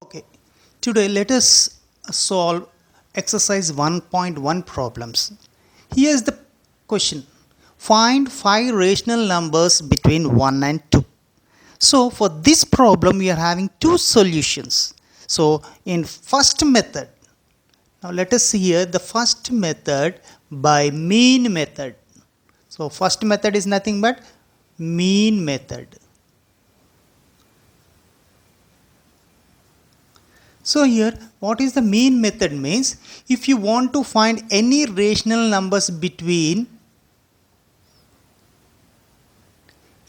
Okay, today let us solve exercise 1.1 problems. Here's the question. Find 5 rational numbers between 1 and 2. So for this problem we are having two solutions. So in first method, now let us see here the first method by mean method. So first method is nothing but mean method. So here what is the mean method means if you want to find any rational numbers between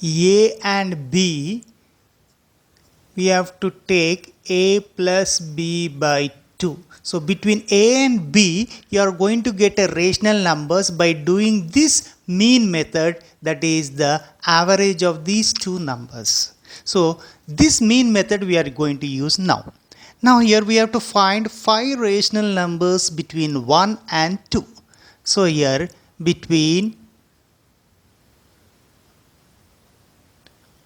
A and B, we have to take A plus B by 2. So between A and B you are going to get a rational numbers by doing this mean method, that is the average of these two numbers. So this mean method we are going to use now. Now here we have to find 5 rational numbers between 1 and 2. So here between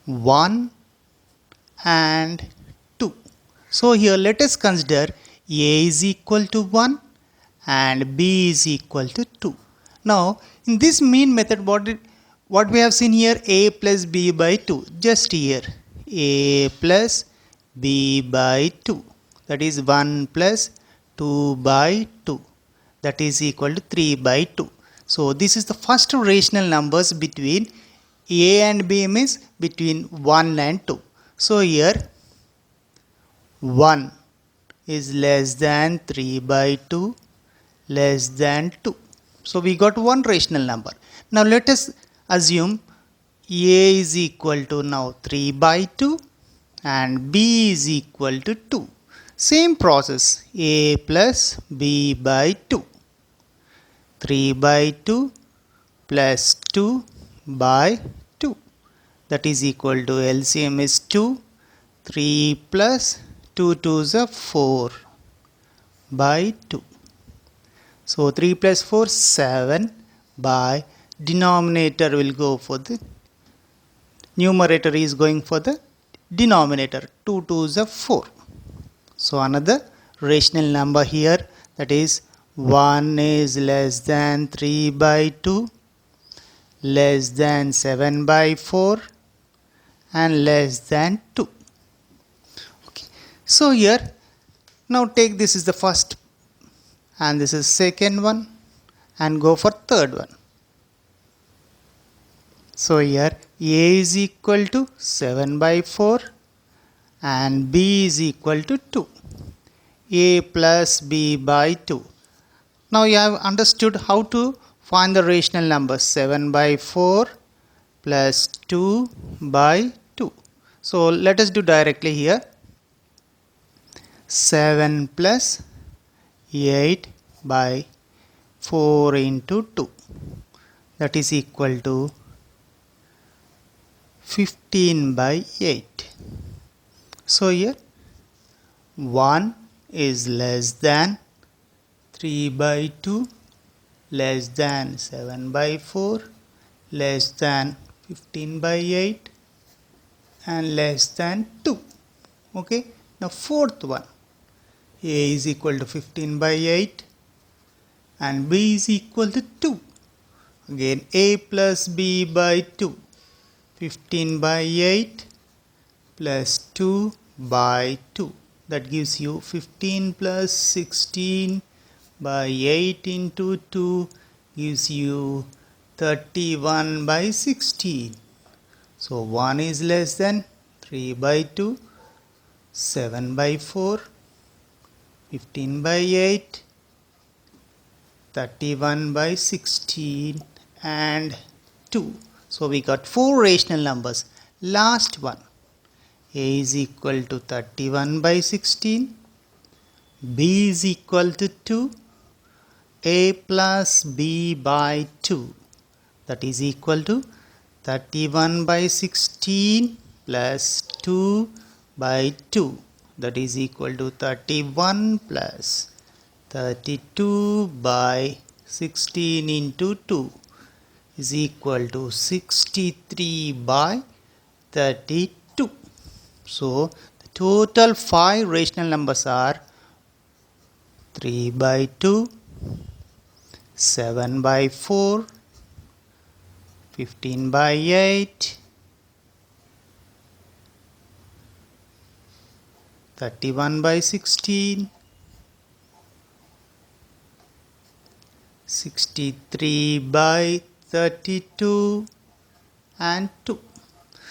1 and 2. So here let us consider A is equal to 1 and B is equal to 2. Now in this mean method what we have seen here, A plus B by 2. Just here A plus B by 2. That is 1 plus 2 by 2. That is equal to 3 by 2. So this is the first rational numbers between A and B means between 1 and 2. So here 1 is less than 3 by 2 less than 2. So we got one rational number. Now let us assume A is equal to now 3 by 2 and B is equal to 2. Same process, A plus B by 2. 3 by 2 plus 2 by 2. That is equal to LCM is 2. 3 plus 2 2s are 4 by 2. So 3 plus 4 7 by denominator will go for the numerator is going for the denominator. 2 2s are 4. So another rational number here, that is 1 is less than 3 by 2 less than 7 by 4 and less than 2. Okay. So here now take this is the first and this is second one and go for third one. So here A is equal to 7 by 4 and B is equal to 2. A plus B by 2. Now you have understood how to find the rational numbers. 7 by 4 plus 2 by 2. So let us do directly here. 7 plus 8 by 4 into 2. That is equal to 15 by 8. So here 1 is less than 3 by 2 less than 7 by 4 less than 15 by 8 and less than 2. Okay. Now fourth one, A is equal to 15 by 8 and B is equal to 2. Again A plus B by 2. 15 by 8 plus 2 by 2. That gives you 15 plus 16 by 8 into 2 gives you 31 by 16. So 1 is less than 3 by 2, 7 by 4, 15 by 8, 31 by 16 and 2. So we got 4 rational numbers. Last one, A is equal to 31 by 16, B is equal to 2, A plus B by 2. That is equal to 31 by 16 plus 2 by 2. That is equal to 31 plus 32 by 16 into 2 is equal to 63 by 32. So the total 5 rational numbers are 3 by 2, 7 by 4, 15 by 8, 31 by 16, 63 by 32 and 2.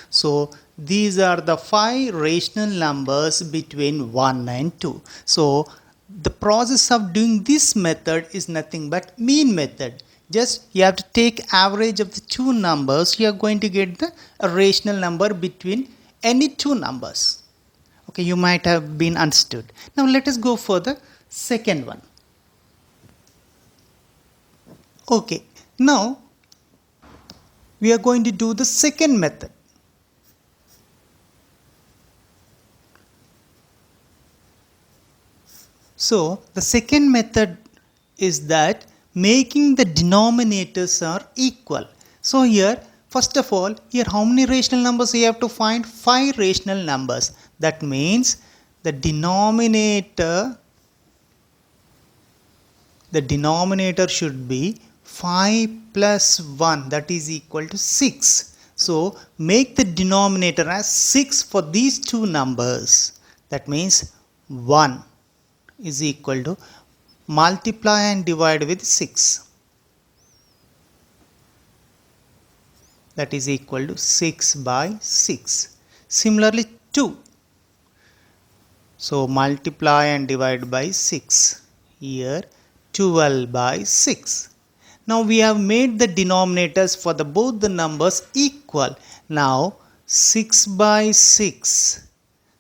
So these are the 5 rational numbers between 1 and 2. So the process of doing this method is nothing but mean method. Just you have to take average of the two numbers. You are going to get the rational number between any two numbers. Okay, you might have been understood. Now let us go for the second one. Okay, now we are going to do the second method. So the second method is that making the denominators are equal. So here, first of all, here how many rational numbers you have to find? 5 rational numbers. That means the denominator should be 5 plus 1, that is equal to 6. So make the denominator as 6 for these two numbers. That means 1 is equal to multiply and divide with 6. That is equal to 6 by 6. Similarly 2. So multiply and divide by 6. Here 12 by 6. Now we have made the denominators for both the numbers equal. Now 6 by 6.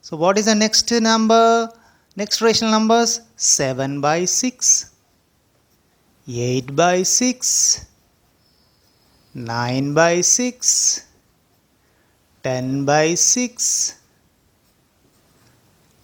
So what is the next number? Next rational numbers? 7 by 6, 8 by 6, 9 by 6, 10 by 6,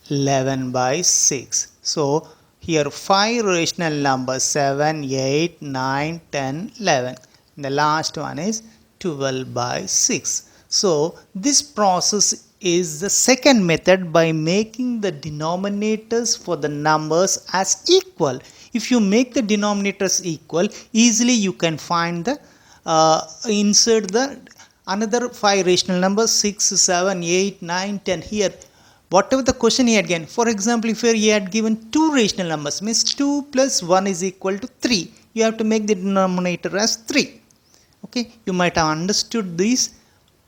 11 by 6. So here 5 rational numbers: 7, 8, 9, 10, 11. And the last one is 12 by 6. So this process is the second method by making the denominators for the numbers as equal. If you make the denominators equal, easily you can find the insert the another 5 rational numbers: 6, 7, 8, 9, 10. Here whatever the question he had given. For example, if he had given 2 rational numbers, means 2 plus 1 is equal to 3. You have to make the denominator as 3. Okay, you might have understood these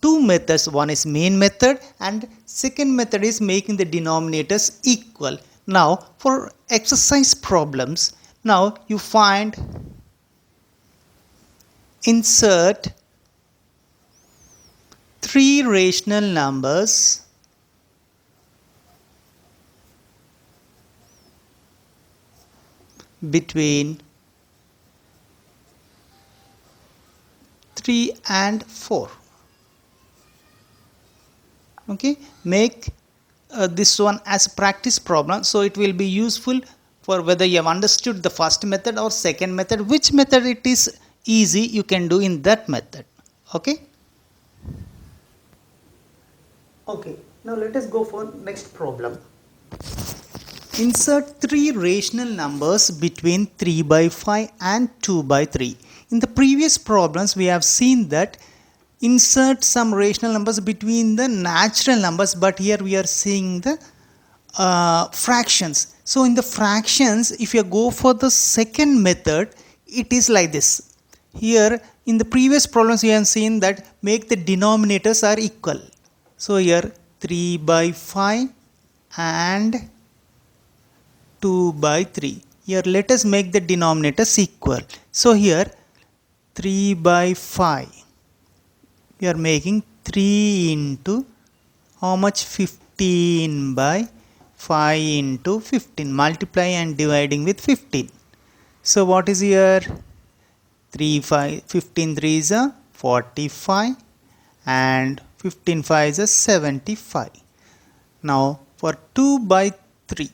two methods. One is main method and second method is making the denominators equal. Now for exercise problems, now you find insert 3 rational numbers between 3 and 4. Okay, make this one as a practice problem, so it will be useful for whether you have understood the first method or second method. Which method it is easy, you can do in that method. Okay, now let us go for next problem. Insert 3 rational numbers between 3 by 5 and 2 by 3. In the previous problems we have seen that insert some rational numbers between the natural numbers, but here we are seeing the fractions. So in the fractions, if you go for the second method, it is like this. Here in the previous problems we have seen that make the denominators are equal. So here 3 by 5 and 2 by 3. Here let us make the denominators equal. So here 3 by 5. We are making 3 into how much? 15 by 5 into 15. Multiply and dividing with 15. So what is here? 15 3 is a 45 and 15 5 is a 75. Now for 2 by 3.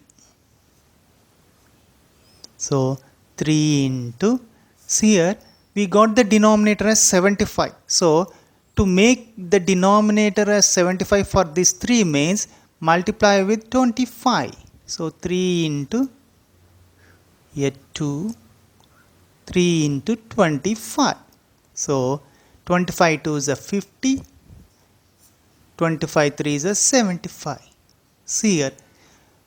So 3 into, see here we got the denominator as 75. So to make the denominator as 75 for this 3 means multiply with 25. So 3 into a 2, 3 into 25. So 25 2 is a 50, 25 3 is a 75. See here,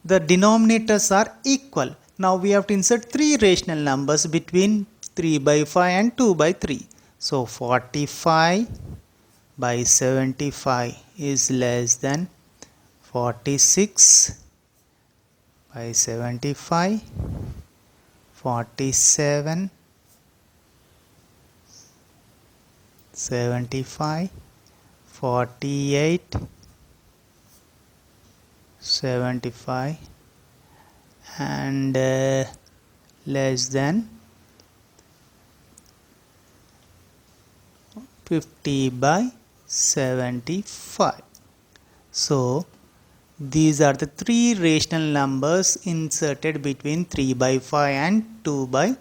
the denominators are equal. Now we have to insert three rational numbers between 3 by 5 and 2 by 3. So 45 by 75 is less than 46 by 75, 47, 75, 48, 75 and less than 50 by 75. So these are the three rational numbers inserted between 3 by 5 and 2 by